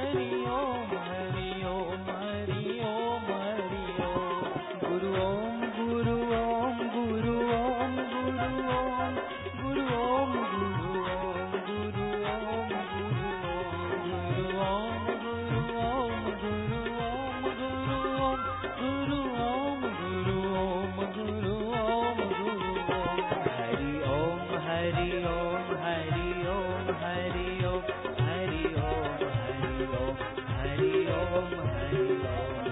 हरि ओम हरि ओम हरि ओम हरि ओम। गुरु ओम गुरु ओम गुरु ओम गुरु ओम गुरु ओम गुरु ओम गुरु ओम गुरु ओम गुरु ओम गुरु ओम गुरु ओम गुरु ओम गुरु ओम गुरु ओम गुरु ओम। हरि ओम हरि ओम हरि ओम हरि ओम हरि ओम हरि ओम हरि ओम हरि ओम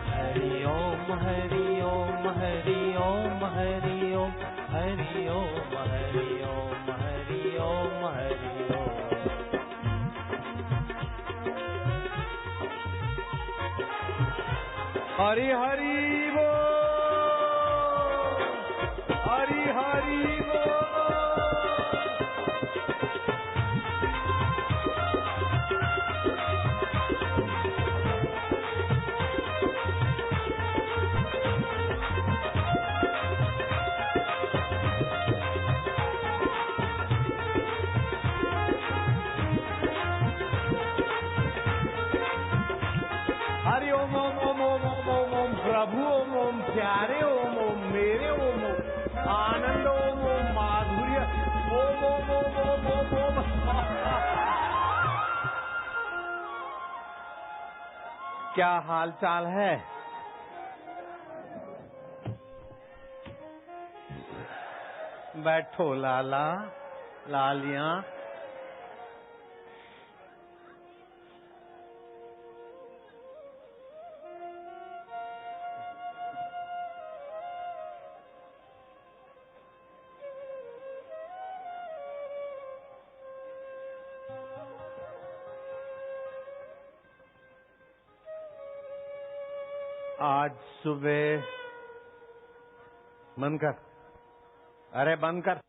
हरि ओम हरि ओम हरि ओम हरि ओम हरि ओम हरि ओम हरि ओम हरि ओम। हरि हरि बोल, हरि हरि बोल। हरि ओम ओम ओम ओम ओम ओम ओम प्रभु ओम ओम प्यारे ओम ओम मेरे ओम ओम आनंद ओम ओम माधुर्य ओम ओम ओम ओम ओम ओम। क्या हाल चाल है? बैठो लाला लालियां। आज सुबह बंद कर, अरे बंद कर।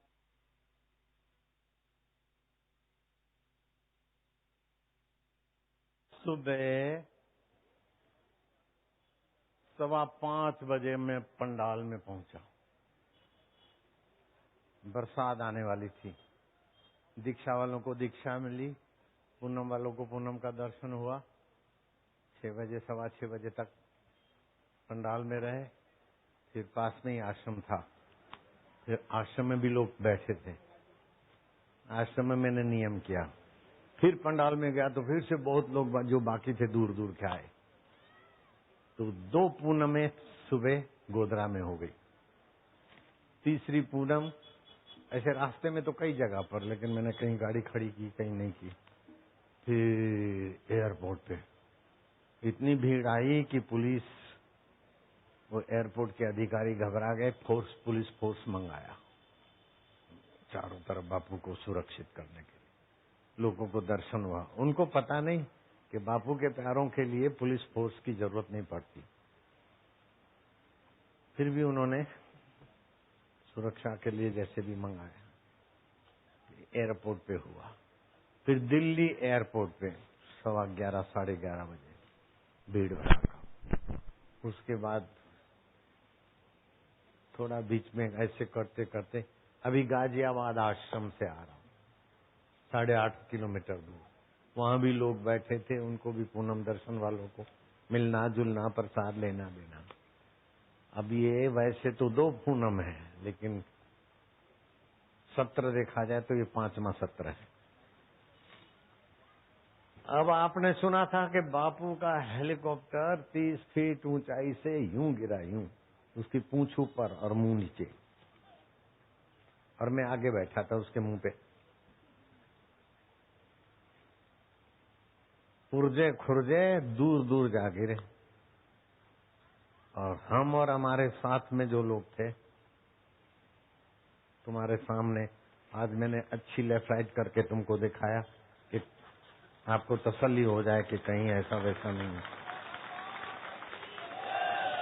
सुबह 5:15 बजे मैं पंडाल में पहुंचा। बरसात आने वाली थी। दीक्षा वालों को दीक्षा मिली, पूनम वालों को पूनम का दर्शन हुआ। 6 बजे 6:15 बजे तक पंडाल में रहे। फिर पास में ही आश्रम था, फिर आश्रम में भी लोग बैठे थे। आश्रम में मैंने नियम किया। फिर पंडाल में गया तो फिर से बहुत लोग जो बाकी थे दूर दूर के आए। तो 2 पूनमें सुबह गोधरा में हो गई। तीसरी पूनम ऐसे रास्ते में तो कई जगह पर, लेकिन मैंने कहीं गाड़ी खड़ी की, कहीं नहीं की। फिर एयरपोर्ट पे इतनी भीड़ आई कि पुलिस, वो एयरपोर्ट के अधिकारी घबरा गए। पुलिस फोर्स मंगाया चारों तरफ बापू को सुरक्षित करने के लिए। लोगों को दर्शन हुआ। उनको पता नहीं कि बापू के प्यारों के लिए पुलिस फोर्स की जरूरत नहीं पड़ती। फिर भी उन्होंने सुरक्षा के लिए जैसे भी मंगाया। एयरपोर्ट पे हुआ। फिर दिल्ली एयरपोर्ट पे 11:15 11:30 बजे भीड़ भड़ाका। उसके बाद थोड़ा बीच में ऐसे करते करते अभी गाजियाबाद आश्रम से आ रहा हूँ, 8.5 किलोमीटर दूर। वहां भी लोग बैठे थे, उनको भी पूनम दर्शन वालों को मिलना जुलना, प्रसाद लेना देना। अब ये वैसे तो 2 पूनम है, लेकिन सत्र देखा जाए तो ये 5वां सत्र है। अब आपने सुना था कि बापू का हेलीकॉप्टर 30 फीट ऊंचाई से यूं गिरा, यूं, उसकी पूंछ ऊपर और मुंह नीचे, और मैं आगे बैठा था उसके मुंह पे। पुर्जे खुर्जे दूर दूर जा गिरे। और हम और हमारे साथ में जो लोग थे, तुम्हारे सामने आज मैंने अच्छी लेफ्ट राइट करके तुमको दिखाया कि आपको तसल्ली हो जाए कि कहीं ऐसा वैसा नहीं है।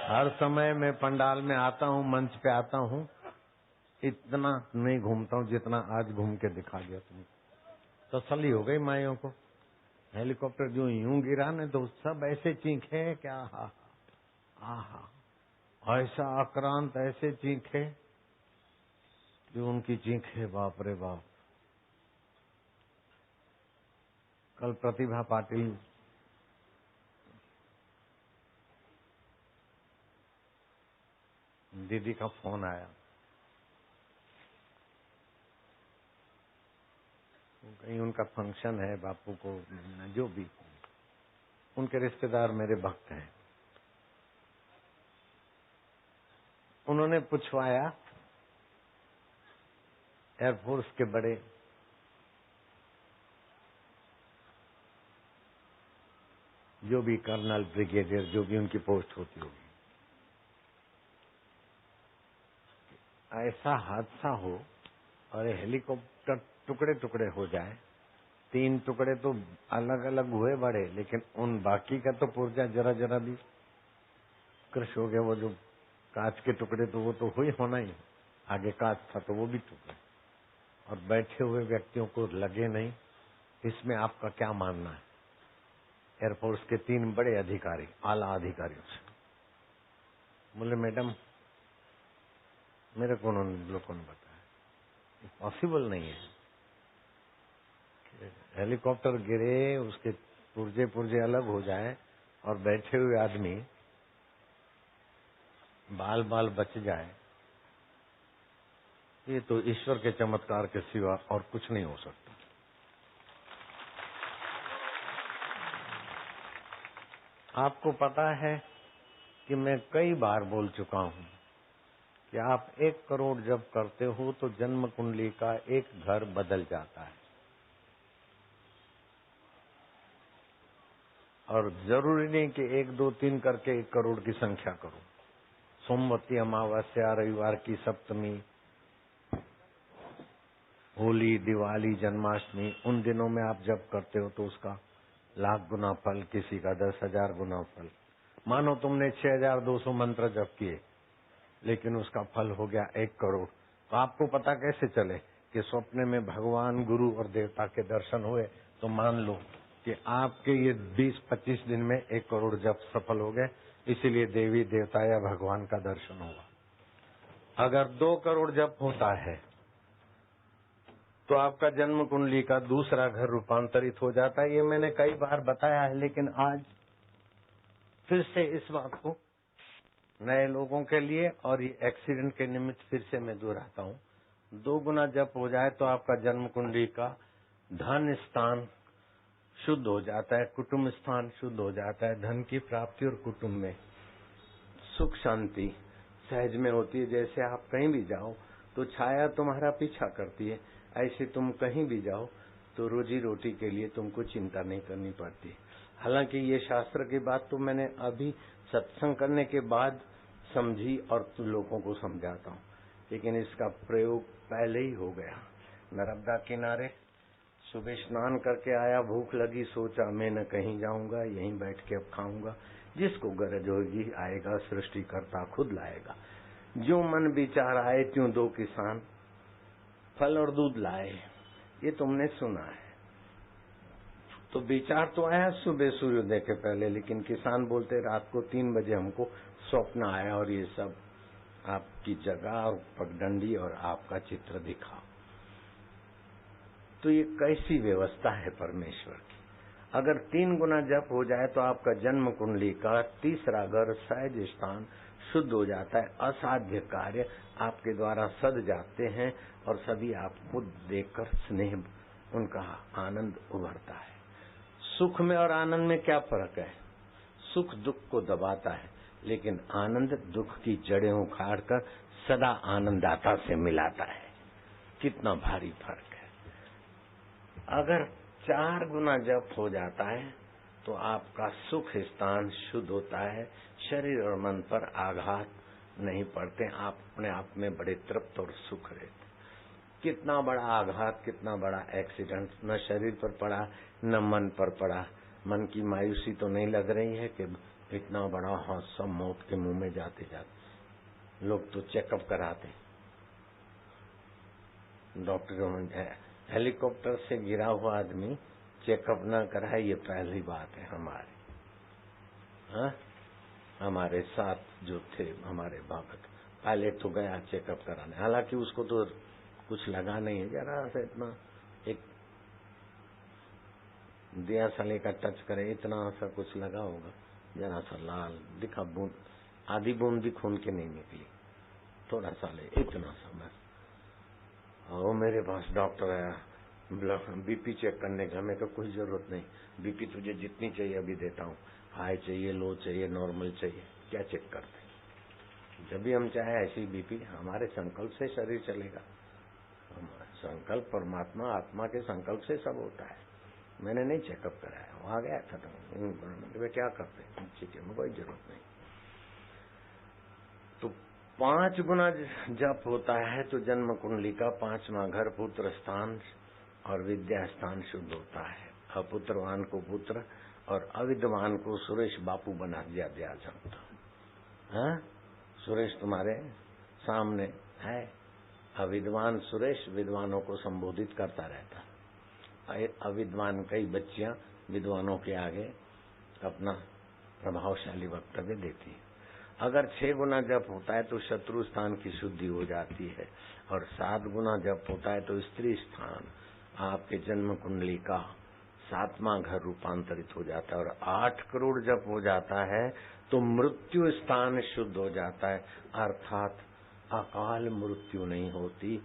हर समय मैं पंडाल में आता हूँ, मंच पे आता हूँ, इतना नहीं घूमता हूँ जितना आज घूम के दिखा दिया तुमको। तसल्ली हो गई माइयों को। हेलीकॉप्टर जो यूं गिरा ने तो सब ऐसे चीखे क्या, आहा, ऐसा आक्रांत ऐसे चीखे कि उनकी चीखे बाप रे बाप। कल प्रतिभा पाटिल दीदी का फोन आया, कहीं उनका फंक्शन है, बापू को जो भी, उनके रिश्तेदार मेरे भक्त हैं। उन्होंने पूछवाया एयरफोर्स के बड़े जो भी कर्नल, ब्रिगेडियर, जो भी उनकी पोस्ट होती होगी, ऐसा हादसा हो और हेलीकॉप्टर टुकड़े टुकड़े हो जाए। 3 टुकड़े तो अलग अलग हुए बड़े, लेकिन उन बाकी का तो पुर्जा जरा जरा भी क्रश हो गया। वो जो कांच के टुकड़े तो वो तो हुई होना ही, आगे कांच था तो वो भी टुकड़े, और बैठे हुए व्यक्तियों को लगे नहीं। इसमें आपका क्या मानना है? एयरफोर्स के 3 बड़े अधिकारी, आला अधिकारियों से बोले, मैडम मेरे को लोगों ने बताया पॉसिबल नहीं है। हेलीकॉप्टर गिरे, उसके पुर्जे पुर्जे अलग हो जाए और बैठे हुए आदमी बाल बाल बच जाए, ये तो ईश्वर के चमत्कार के सिवा और कुछ नहीं हो सकता। आपको पता है कि मैं कई बार बोल चुका हूं कि आप 1 करोड़ जब करते हो तो जन्म कुंडली का एक घर बदल जाता है। और जरूरी नहीं कि 1, 2, 3 करके 1 करोड़ की संख्या करो। सोमवती अमावस्या, रविवार की सप्तमी, होली, दिवाली, जन्माष्टमी, उन दिनों में आप जब करते हो तो उसका लाख गुना फल, किसी का 10,000 गुना फल। मानो तुमने 6,200 मंत्र जप किए, लेकिन उसका फल हो गया 1 करोड़। तो आपको पता कैसे चले कि स्वप्न में भगवान, गुरु और देवता के दर्शन हुए? तो मान लो कि आपके ये 20-25 दिन में 1 करोड़ जप सफल हो गए, इसीलिए देवी देवता या भगवान का दर्शन हुआ। अगर 2 करोड़ जप होता है तो आपका जन्म कुंडली का दूसरा घर रूपांतरित हो जाता है। ये मैंने कई बार बताया है, लेकिन आज फिर से इस बात को नए लोगों के लिए और ये एक्सीडेंट के निमित्त फिर से मैं दोहराता हूँ। 2 गुना जप हो जाए तो आपका जन्म कुंडली का धन स्थान शुद्ध हो जाता है, कुटुंब स्थान शुद्ध हो जाता है। धन की प्राप्ति और कुटुंब में सुख शांति सहज में होती है। जैसे आप कहीं भी जाओ तो छाया तुम्हारा पीछा करती है, ऐसे तुम कहीं भी जाओ तो रोजी रोटी के लिए तुमको चिंता नहीं करनी पड़ती। हालांकि ये शास्त्र की बात तो मैंने अभी सत्संग करने के बाद समझी और लोगों को समझाता हूँ, लेकिन इसका प्रयोग पहले ही हो गया। नर्मदा किनारे सुबह स्नान करके आया, भूख लगी, सोचा मैं न कहीं जाऊंगा, यहीं बैठ के अब खाऊंगा। जिसको गरज होगी आएगा, सृष्टिकर्ता खुद लाएगा। जो मन विचार आए त्यों 2 किसान फल और दूध लाए। ये तुमने सुना है। तो विचार तो आया सुबह सूर्योदय के पहले, लेकिन किसान बोलते रात को 3 बजे हमको स्वप्न आया और ये सब आपकी जगह और पगडंडी और आपका चित्र दिखा। तो ये कैसी व्यवस्था है परमेश्वर की। अगर 3 गुना जप हो जाए तो आपका जन्म कुंडली का तीसरा घर सहज स्थान शुद्ध हो जाता है। असाध्य कार्य आपके द्वारा सद जाते हैं और सभी आपको देखकर स्नेह, उनका आनंद उभरता है। सुख में और आनंद में क्या फर्क है? सुख दुख को दबाता है, लेकिन आनंद दुख की जड़ें उखाड़ कर सदा आनंददाता से मिलाता है। कितना भारी फर्क है। अगर 4 गुना जप हो जाता है तो आपका सुख स्थान शुद्ध होता है, शरीर और मन पर आघात नहीं पड़ते, आप अपने आप में बड़े तृप्त और सुख रहते। कितना बड़ा आघात, कितना बड़ा एक्सीडेंट न शरीर पर पड़ा न मन पर पड़ा। मन की मायूसी तो नहीं लग रही है कि इतना बड़ा हादसा मौत के मुंह में जाते जाते। लोग तो चेकअप कराते, डॉक्टरों ने हेलीकॉप्टर से गिरा हुआ आदमी चेकअप न कराए, ये पहली बात है हमारे। हाँ, हमारे साथ जो थे हमारे भक्त, पायलट तो गया चेकअप कराने, हालांकि उसको तो कुछ लगा नहीं है, जरा सा इतना एक दिया सले का टच करे इतना सा कुछ लगा होगा, जरा सा लाल दिखा, बूंद, आधी बूंद भी खून के नहीं निकली। थोड़ा सा ले, इतना सा बस। और मेरे पास डॉक्टर आया बीपी चेक करने का। मैं तो कोई जरूरत नहीं, बीपी तुझे जितनी चाहिए अभी देता हूँ, हाई चाहिए, लो चाहिए, नॉर्मल चाहिए, क्या चेक करते। जब भी हम चाहे ऐसी बीपी, हमारे संकल्प से शरीर चलेगा। संकल्प परमात्मा आत्मा के संकल्प से सब होता है। मैंने नहीं चेकअप कराया, वहां गया था तो वे क्या करते, ठीक है, कोई जरूरत नहीं। तो 5 गुना जप होता है तो जन्म कुंडली का 5वां घर पुत्र स्थान और विद्या स्थान शुद्ध होता है। अपुत्रवान को पुत्र और अविद्वान को सुरेश बापू बना दिया जाता। सुरेश तुम्हारे सामने है, अविद्वान सुरेश विद्वानों को संबोधित करता रहता। अविद्वान कई बच्चियां विद्वानों के आगे अपना प्रभावशाली वक्तव्य देती है। अगर 6 गुना जप होता है तो शत्रु स्थान की शुद्धि हो जाती है, और 7 गुना जप होता है तो स्त्री स्थान आपके जन्म कुंडली का 7वां घर रूपांतरित हो जाता है। और 8 करोड़ जप हो जाता है तो मृत्यु स्थान शुद्ध हो जाता है, अर्थात अकाल मृत्यु नहीं होती।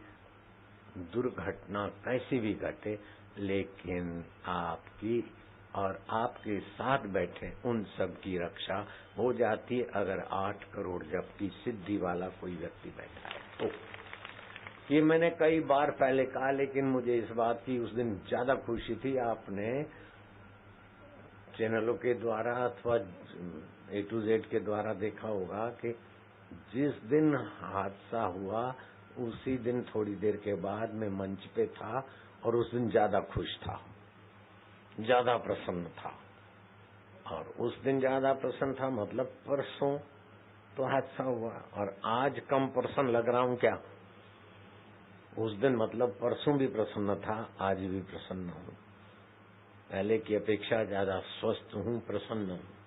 दुर्घटना कैसी भी घटे, लेकिन आपकी और आपके साथ बैठे उन सब की रक्षा हो जाती है अगर 8 करोड़ जप की सिद्धि वाला कोई व्यक्ति बैठा है तो। ये मैंने कई बार पहले कहा, लेकिन मुझे इस बात की उस दिन ज्यादा खुशी थी। आपने चैनलों के द्वारा अथवा A to Z के द्वारा देखा होगा कि जिस दिन हादसा हुआ उसी दिन थोड़ी देर के बाद मैं मंच पे था, और उस दिन ज्यादा खुश था, ज्यादा प्रसन्न था। और उस दिन ज्यादा प्रसन्न था मतलब परसों तो हादसा हुआ, और आज कम प्रसन्न लग रहा हूं क्या? उस दिन मतलब परसों भी प्रसन्न था, आज भी प्रसन्न हूं, पहले की अपेक्षा ज्यादा स्वस्थ हूं, प्रसन्न हूं।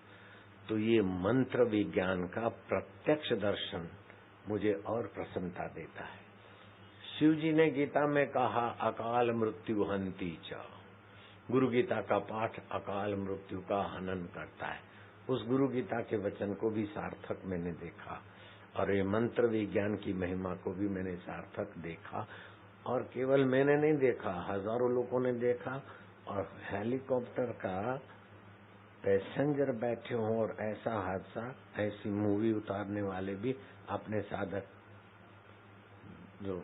तो ये मंत्र विज्ञान का प्रत्यक्ष दर्शन मुझे और प्रसन्नता देता है। शिव जी ने गीता में कहा अकाल मृत्यु हंती च, गुरु गीता का पाठ अकाल मृत्यु का हनन करता है। उस गुरु गीता के वचन को भी सार्थक मैंने देखा, और ये मंत्र विज्ञान की महिमा को भी मैंने सार्थक देखा। और केवल मैंने नहीं देखा, हजारों लोगों ने देखा। और हेलीकॉप्टर का पैसेंजर बैठे हों और ऐसा हादसा, ऐसी मूवी उतारने वाले भी अपने साधक, जो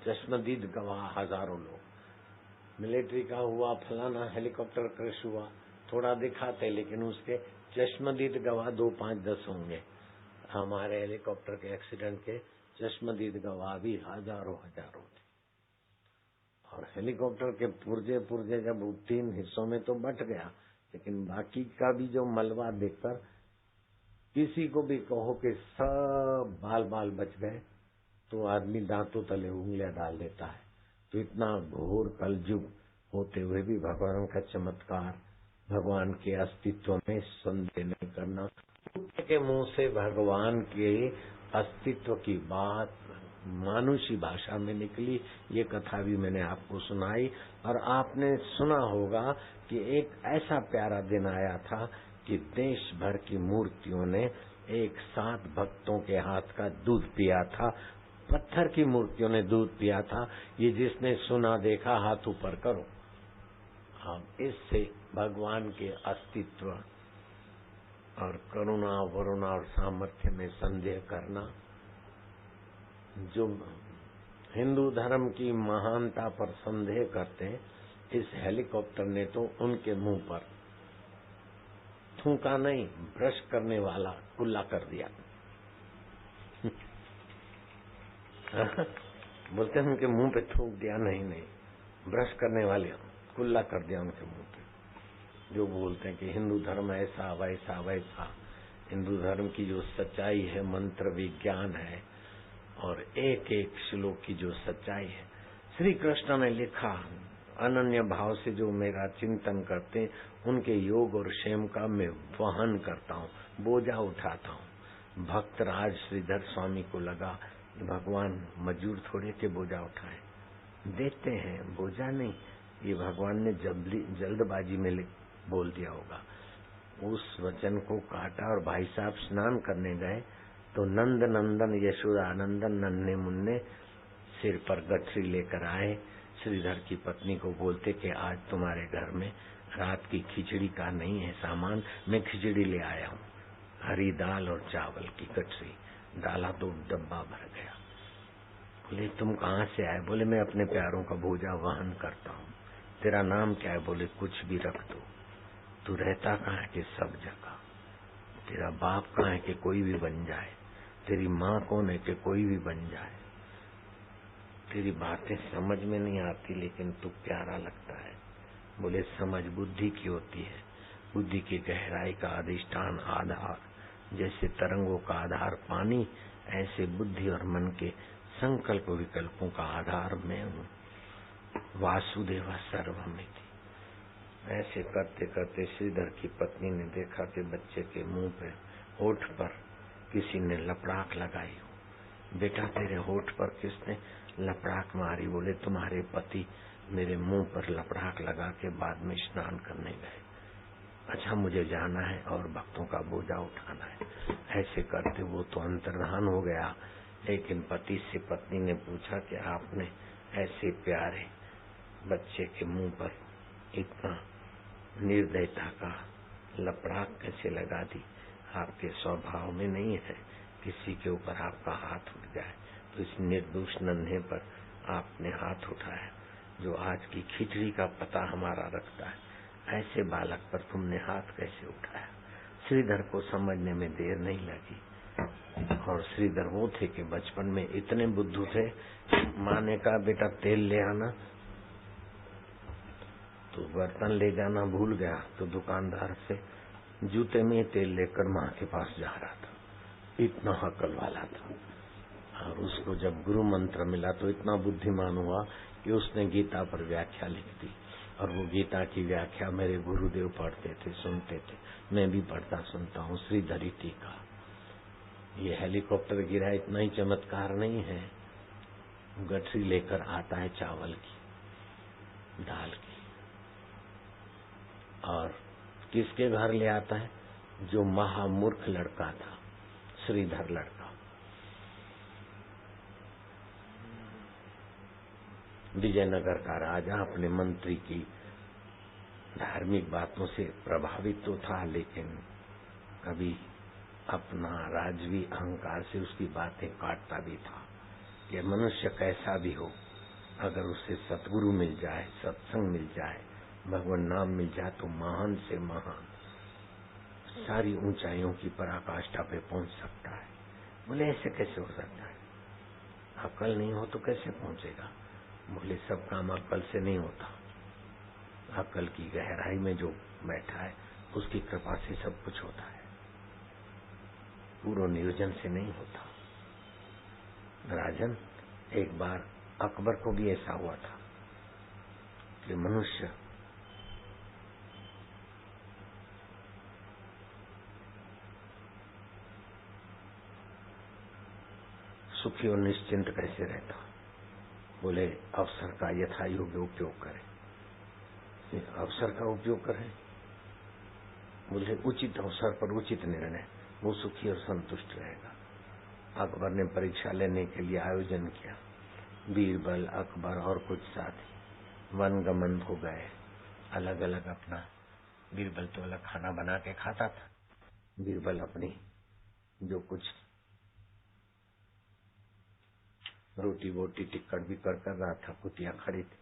चश्मदीद गवाह हजारों लोग, मिलिट्री का हुआ, फलाना हेलीकॉप्टर क्रैश हुआ, थोड़ा दिखाते लेकिन उसके चश्मदीद गवाह 2, 5, 10 होंगे। हमारे हेलीकॉप्टर के एक्सीडेंट के चश्मदीद गवाह भी हजारों थे। और हेलीकॉप्टर के पुर्जे जब 3 हिस्सों में तो बट गया, लेकिन बाकी का भी जो मलबा देखकर किसी को भी कहो कि सब बाल बच गए तो आदमी दांतों तले उंगलियां डाल देता है। तो इतना घोर कलयुग होते हुए भी भगवान का चमत्कार, भगवान के अस्तित्व में संदेह नहीं करना। कुत्ते के मुंह से भगवान के अस्तित्व की बात मानुषी भाषा में निकली, ये कथा भी मैंने आपको सुनाई। और आपने सुना होगा कि एक ऐसा प्यारा दिन आया था कि देश भर की मूर्तियों ने एक साथ भक्तों के हाथ का दूध पिया था, पत्थर की मूर्तियों ने दूध पिया था। ये जिसने सुना देखा हाथ ऊपर करो। अब इससे भगवान के अस्तित्व और करुणा, वरुणा और सामर्थ्य में संदेह करना, जो हिंदू धर्म की महानता पर संदेह करते हैं, इस हेलीकॉप्टर ने तो उनके मुंह पर थूका नहीं, ब्रश करने वाला कुल्ला कर दिया। बोलते हैं उनके मुंह पे थूक दिया, नहीं, ब्रश करने वाले कुल्ला कर दिया उनके मुंह पे। जो बोलते हैं कि हिंदू धर्म ऐसा वैसा, हिंदू धर्म की जो सच्चाई है, मंत्र विज्ञान है, और एक एक श्लोक की जो सच्चाई है। श्री कृष्ण ने लिखा, अनन्य भाव से जो मेरा चिंतन करते हैं उनके योग और क्षेम का मैं वहन करता हूँ, बोझा उठाता हूँ। भक्तराज श्रीधर स्वामी को लगा भगवान मजदूर थोड़े के बोझा उठाए, देते हैं बोझा नहीं, ये भगवान ने जल्दबाजी में बोल दिया होगा। उस वचन को काटा और भाई साहब स्नान करने गए तो नंद नंदन यशोदानंदन नन्हे मुन्ने सिर पर गठरी लेकर आए। श्रीधर की पत्नी को बोलते कि आज तुम्हारे घर में रात की खिचड़ी का नहीं है सामान, मैं खिचड़ी ले आया हूँ। हरी दाल और चावल की गठरी डाला तो डब्बा भर गया। बोले तुम कहाँ से आए? बोले मैं अपने प्यारों का बोझा वहन करता हूँ। तेरा नाम क्या है? बोले कुछ भी रख दो। तू रहता कहाँ है? कि सब जगह। तेरा बाप कहाँ है? कि कोई भी बन जाए। तेरी माँ कौन है? कि कोई भी बन जाए। तेरी बातें समझ में नहीं आती लेकिन तू प्यारा लगता है। बोले समझ बुद्धि की होती है, बुद्धि की गहराई का अधिष्ठान आधार। जैसे तरंगों का आधार पानी, ऐसे बुद्धि और मन के संकल्प विकल्पों का आधार मैं हूँ। वासुदेव सर्वमिति। ऐसे करते करते श्रीधर की पत्नी ने देखा कि बच्चे के मुंह पे होठ पर किसी ने लपड़ाक लगाई हो। बेटा तेरे होठ पर किसने लपड़ाक मारी? बोले तुम्हारे पति मेरे मुंह पर लपड़ाक लगा के बाद में स्नान करने गए। अच्छा मुझे जाना है और भक्तों का बोझा उठाना है। ऐसे करते वो तो अंतर्धान हो गया, लेकिन पति से पत्नी ने पूछा कि आपने ऐसे प्यारे बच्चे के मुंह पर इतना निर्दयता का लपड़ाक कैसे लगा दी? आपके स्वभाव में नहीं है किसी के ऊपर आपका हाथ उठ जाए। तो इस निर्दोष नन्हे पर आपने हाथ उठाया जो आज की खिचड़ी का पता हमारा रखता है। ऐसे बालक पर तुमने हाथ कैसे उठाया? श्रीधर को समझने में देर नहीं लगी। और श्रीधर वो थे कि बचपन में इतने बुद्धू थे, माँ ने कहा बेटा तेल ले आना, तो बर्तन ले जाना भूल गया तो दुकानदार से जूते में तेल लेकर माँ के पास जा रहा था। इतना अकल वाला था। और उसको जब गुरु मंत्र मिला तो इतना बुद्धिमान हुआ कि उसने गीता पर व्याख्या लिख दी। और वो गीता की व्याख्या मेरे गुरुदेव पढ़ते थे, सुनते थे, मैं भी पढ़ता सुनता हूँ। श्रीधरी टीका। ये हेलीकॉप्टर गिरा इतना ही चमत्कार नहीं है। गठरी लेकर आता है चावल की, दाल की, और किसके घर ले आता है? जो महामूर्ख लड़का था, श्रीधर लड़का। विजयनगर का राजा अपने मंत्री की धार्मिक बातों से प्रभावित तो था, लेकिन कभी अपना राजवी अहंकार से उसकी बातें काटता भी था कि मनुष्य कैसा भी हो, अगर उसे सतगुरु मिल जाए, सत्संग मिल जाए, भगवान नाम मिल जाए तो महान से महान सारी ऊंचाइयों की पराकाष्ठा पे पहुंच सकता है। बोले ऐसे कैसे हो सकता है? अकल नहीं हो तो कैसे पहुंचेगा? बोले सब काम अकल से नहीं होता, अकल की गहराई में जो बैठा है उसकी कृपा से सब कुछ होता है, पूर्ण नियोजन से नहीं होता। राजन, एक बार अकबर को भी ऐसा हुआ था कि मनुष्य सुखी और निश्चिंत कैसे रहता? बोले अवसर का यथा योग्य उपयोग करें। अवसर का उपयोग करें, बोले उचित अवसर पर उचित निर्णय, वो सुखी और संतुष्ट रहेगा। अकबर ने परीक्षा लेने के लिए आयोजन किया। बीरबल, अकबर और कुछ साथी वनगमन हो गए, अलग अलग अपना। बीरबल तो अलग खाना बना के खाता था। बीरबल अपनी जो कुछ रोटी वोटी टिक्कट भी कर रहा था, कुतिया खड़ी थी।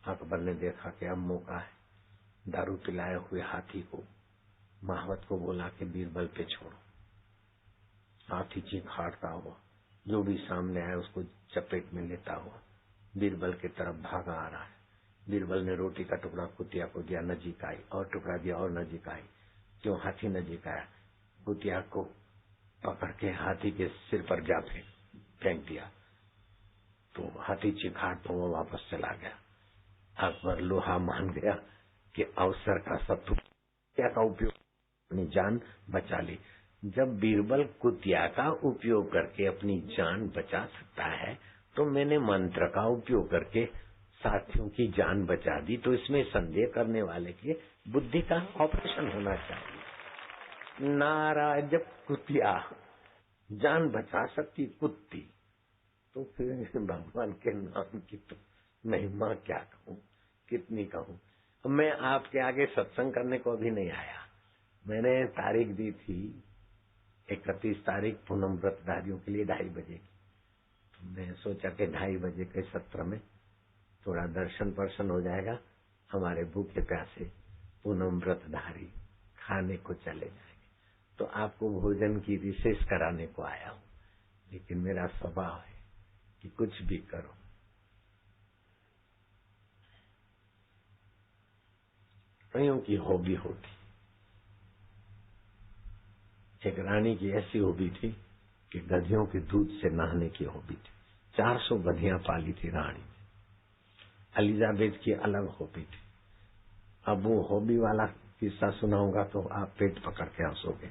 अकबर ने देखा कि अब मौका है, दारू पिलाए हुए हाथी को, महावत को बोला कि बीरबल पे छोड़ो। हाथी चीखाड़ता हुआ जो भी सामने आया उसको चपेट में लेता हुआ बीरबल की तरफ भागा आ रहा है। बीरबल ने रोटी का टुकड़ा कुतिया को दिया, नजीक आई, और टुकड़ा दिया और नजीक आई। क्यों? हाथी नजीक आया, कुतिया को पकड़ के हाथी के सिर पर जा फेंक दिया, तो हाथी चिखाड़ता हुआ वापस चला गया। अकबर लोहा मान गया कि अवसर का सत्या का उपयोग, अपनी जान बचा ली। जब बीरबल कुतिया का उपयोग करके अपनी जान बचा सकता है तो मैंने मंत्र का उपयोग करके साथियों की जान बचा दी, तो इसमें संदेह करने वाले की बुद्धि का ऑपरेशन होना चाहिए। नाराज कुतिया, जान बचा सकती कुत्ती, तो फिर भगवान के नाम की तो महिमा क्या कहूँ, कितनी कहूँ। मैं आपके आगे सत्संग करने को अभी नहीं आया। मैंने तारीख दी थी 31 तारीख पूनम व्रतधारियों के लिए 2:30 बजे की। तो मैं सोचा कि 2:30 बजे के सत्र में थोड़ा दर्शन पर्शन हो जाएगा, हमारे भूखे प्यासे पूनम व्रतधारी खाने को चले जाएंगे। तो आपको भोजन की रिसेस कराने को आया हूँ, लेकिन मेरा स्वभाव है कि कुछ भी करो, कईयों की हॉबी होती। एक रानी की ऐसी हॉबी थी कि गधियों के दूध से नहाने की हॉबी थी। 400 गधियां पाली थी रानी ने। एलिजाबेथ की अलग हॉबी थी। अब वो हॉबी वाला किस्सा सुनाऊंगा तो आप पेट पकड़ के हंसोगे।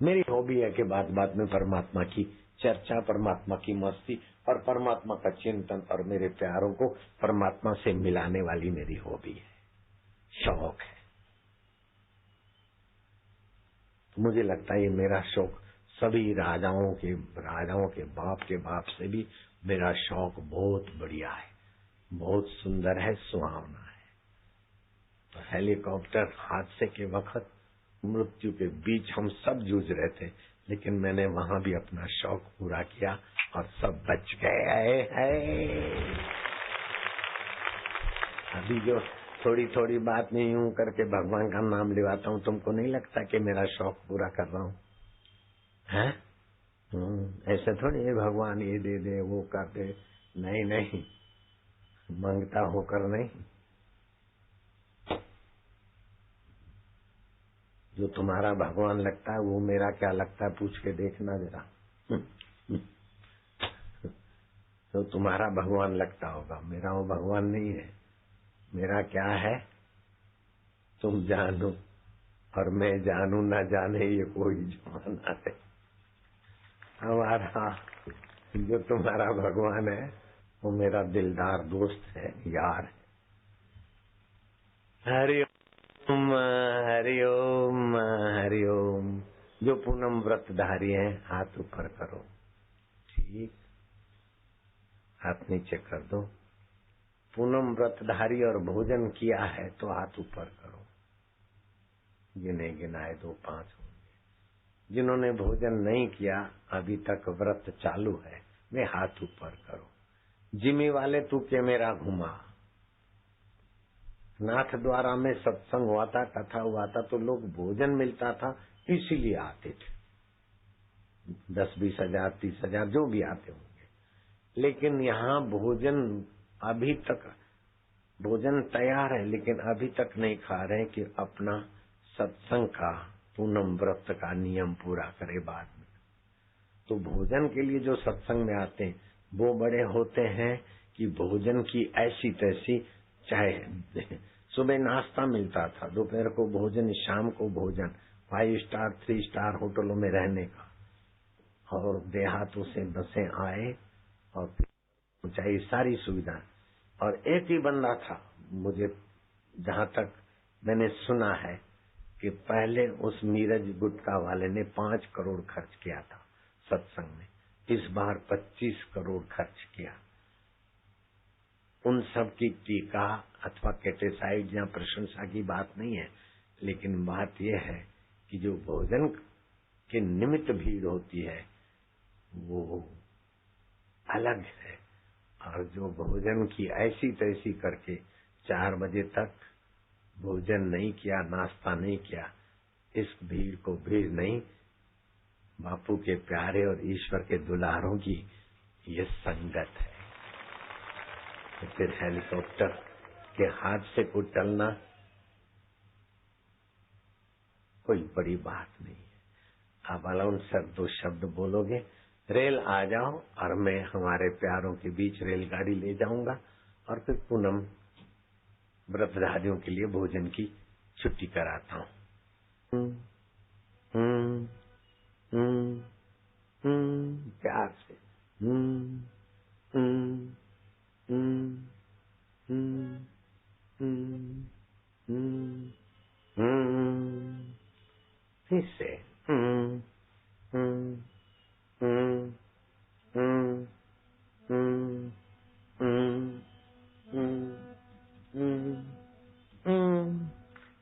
मेरी हॉबी है कि बात बात में परमात्मा की चर्चा, परमात्मा की मस्ती और परमात्मा का चिंतन, और मेरे प्यारों को परमात्मा से मिलाने वाली मेरी हॉबी है, शौक है। मुझे लगता है ये मेरा शौक सभी राजाओं के बाप से भी मेरा शौक बहुत बढ़िया है, बहुत सुंदर है, सुहावना है। तो हेलीकॉप्टर हादसे के वक्त मृत्यु के बीच हम सब जूझ रहे थे, लेकिन मैंने वहां भी अपना शौक पूरा किया और सब बच गए हैं। अभी जो थोड़ी थोड़ी बात में यूं करके भगवान का नाम लिवाता हूँ, तुमको नहीं लगता कि मेरा शौक पूरा कर रहा हूँ? हैं? ऐसे थोड़ी है भगवान ये दे दे वो कर दे, नहीं नहीं, मांगता होकर नहीं। जो तुम्हारा भगवान लगता है वो मेरा क्या लगता है पूछ के देखना जरा। तो तुम्हारा भगवान लगता होगा, मेरा वो भगवान नहीं है। मेरा क्या है तुम जानो, और मैं जानू ना जाने ये कोई जमाना है। हमारा जो तुम्हारा भगवान है वो मेरा दिलदार दोस्त है, यार है। हरि ओम, हरि ओम, हरि ओम। जो पूनम व्रतधारी है हाथ ऊपर करो, ठीक, हाथ नीचे कर दो। पूनम व्रतधारी और भोजन किया है तो हाथ ऊपर करो, गिने गिनाए 2-5 होंगे। जिन्होंने भोजन नहीं किया अभी तक व्रत चालू है, वे हाथ ऊपर करो। जिमी वाले तू के मेरा घुमा। नाथ द्वारा में सत्संग हुआ था, कथा हुआ था, तो लोग भोजन मिलता था इसीलिए आते थे। 10-20 हजार 30 हजार जो भी आते होंगे। लेकिन यहाँ भोजन अभी तक, भोजन तैयार है लेकिन अभी तक नहीं खा रहे कि अपना सत्संग का पूनम व्रत का नियम पूरा करे बाद में। तो भोजन के लिए जो सत्संग में आते हैं वो बड़े होते हैं कि भोजन की ऐसी तैसी, चाहे सुबह नाश्ता मिलता था, दोपहर को भोजन, शाम को भोजन, 5 स्टार 3 स्टार होटलों में रहने का, और देहातों से बसें आए और चाहिए सारी सुविधा। और एक ही बंदा था, मुझे जहां तक मैंने सुना है कि पहले उस नीरज गुटका वाले ने 5 करोड़ खर्च किया था सत्संग में, इस बार 25 करोड़ खर्च किया। उन सब की टीका अथवा कैटेसाइड या प्रशंसा की बात नहीं है, लेकिन बात यह है कि जो भोजन के निमित्त भीड़ होती है वो अलग है, और जो भोजन की ऐसी तैसी करके 4 बजे तक भोजन नहीं किया, नाश्ता नहीं किया, इस भीड़ को भीड़ नहीं, बापू के प्यारे और ईश्वर के दुलारों की ये संगत है। तो फिर हेलीकॉप्टर के हादसे को टलना कोई बड़ी बात नहीं है। आप अलाउन सर 2 शब्द बोलोगे, रेल आ जाओ, और मैं हमारे प्यारों के बीच रेलगाड़ी ले जाऊंगा, और फिर पूनम व्रतधारियों के लिए भोजन की छुट्टी कराता हूँ। प्यार से फिर से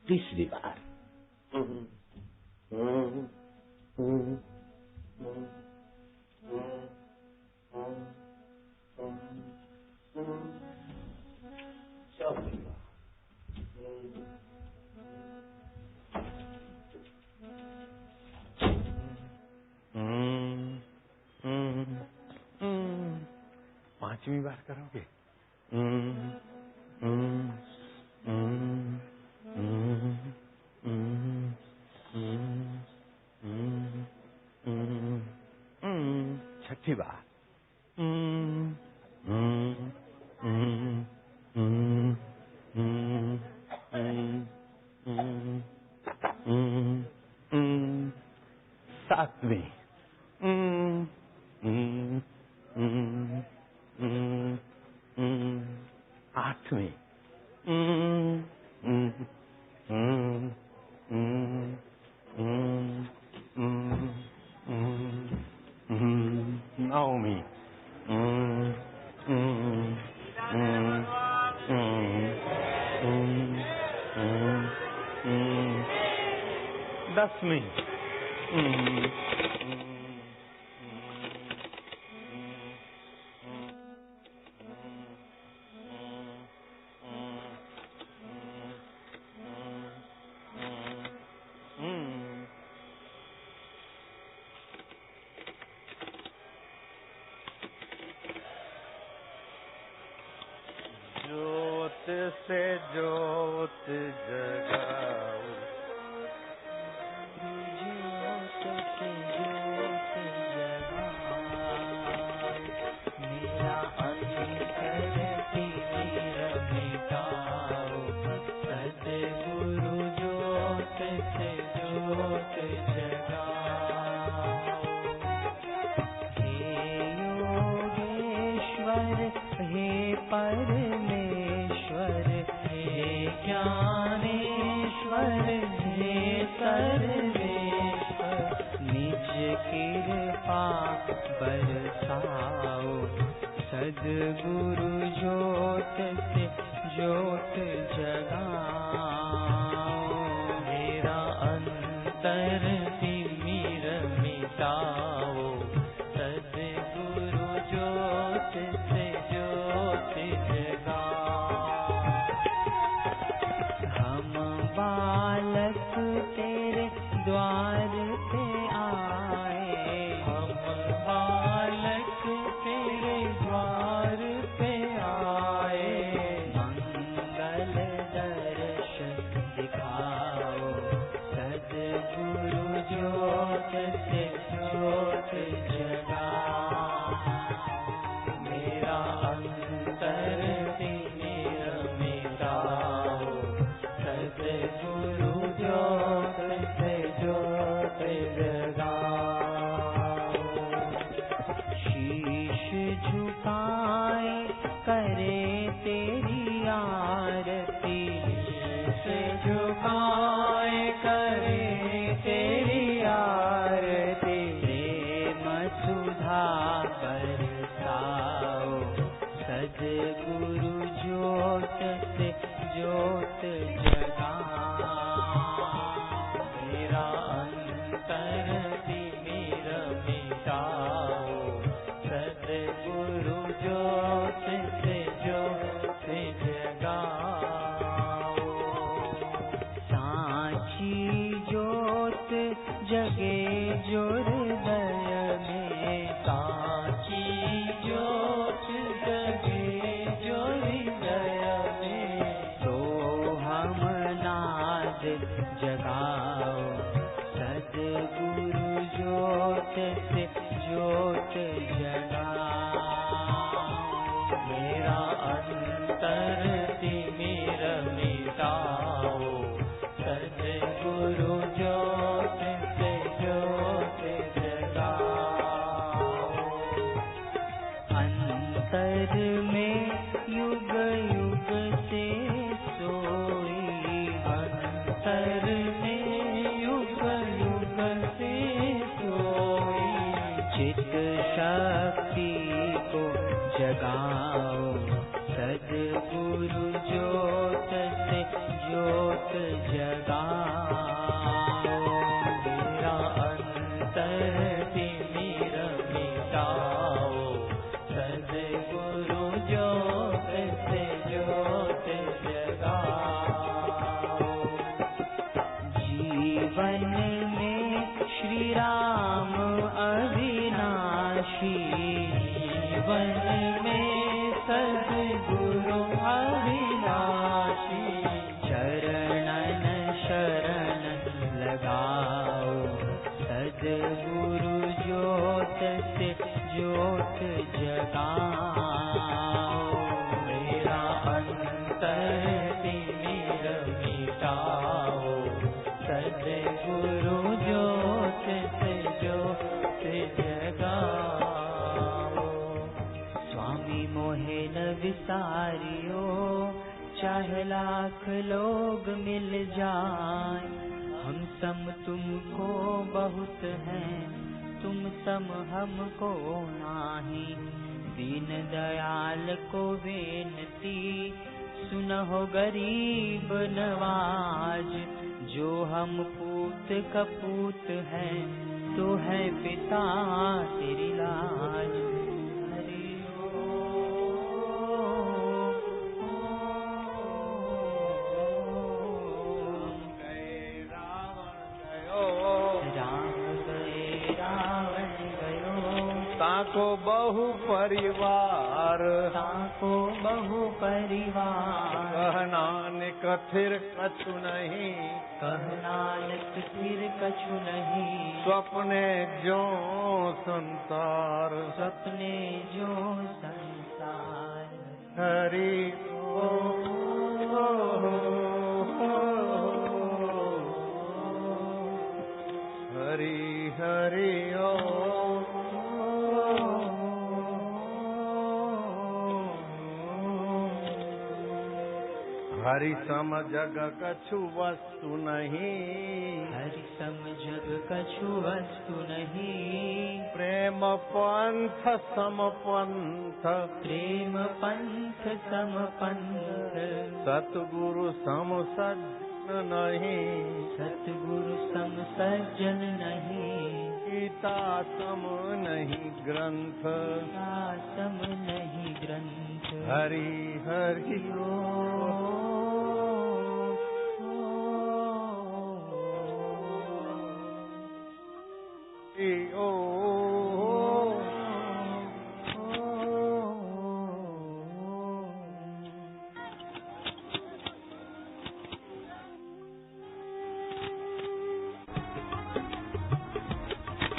तीसरी बार चौथी बार पांचवी बार करोगे? छठी बार सातवीं आठवीं नौवीं दसवीं ज्योत से ज्योत जगाओ, ज्योत से ज्योत जगाओ, मेरा अंतर तिमिर मिटाओ, सद्गुरु ज्योत से ज्योत जगाओ। हे योगेश्वर हे परमेश्वर हे ज्ञानेश्वर हे सर्वेश्वर, निज कृपा बरसाओ, सद्गुरु ज्योत से ज्योत जगाओ। मेरा अंतर तिमिर मिटाओ, सद्गुरु ज्योत से ज्योत जगाओ। हम बालक तेरे द्वार पे आए, हम बालक तेरे द्वार पे आए, मंगल दर्शन दिखाओ, सद्गुरु ज्योत से ज्योत जगाओ। मेरा अंतर तिमिर मिटाओ, सद्गुरु ज्योत से ज्योत जगाओ। शीश झुकाए करे तेरी आरती, शीश झुकाए करे तेरी आरती, प्रेम सुधा बरसाओ, सद्गुरु ज्योत से ज्योत जगाओ। मेरा अंतर तिमिर मिटाओ, सद्गुरु ज्योत से ज्योत जगाओ। सांची ज्योत जगे जो हृदय में, सांची ज्योत जगे जो हृदय में, तो हम नाद जगाओ, सद्गुरु ज्योत से ज्योत जगाओ। मेरा अंतर तिमिर मिटाओ, सद्गुरु ज्योत से ज्योत जगाओ। अंतर में युग युग से सोई, अंतर में गुरु ज्योत से ज्योत जगाओ, मेरा अंतर तिमिर मिटाओ। सद्गुरु ज्योत से ज्योत जगाओ। जीवन में श्री राम अविनाशी, जीवन में सद्गुरु अविनाशी। चरणन शरण लगाओ, सद्गुरु ज्योत से ज्योत जगाओ। मेरा अंतर तिमिर मिटाओ, सद्गुरु ज्योत से ज्योत जगाओ। स्वामी मोहे न विसारियो, चाहे लाख लोग मिल जाए। हम सम तुमको बहुत हैं, तुम सम हमको नाही। दीन दयाल को बेनती, सुनहो गरीब नवाज। जो हम पूत कपूत हैं, तो है पिता तेरी लाज। हरि ओम। राम गए रावण गयो, ताको बहु परिवार, ताको बहु परिवार। कह नानक थिर कछु नहीं, कह नानक थिर कछु नहीं। स्वप्ने जो संसार, सपने जो संसार। हरि हरि हरि ओ। हरि सम जग कछु वस्तु नहीं, हरि सम जग कछु वस्तु नहीं। प्रेम पंथ सम पंथ, प्रेम पंथ सम पंथ। सतगुरु सम सज्जन नहीं, सतगुरु सम सज्जन नहीं। गीता सम नहीं ग्रंथ, गीता सम नहीं ग्रंथ। हरि हरि ओम।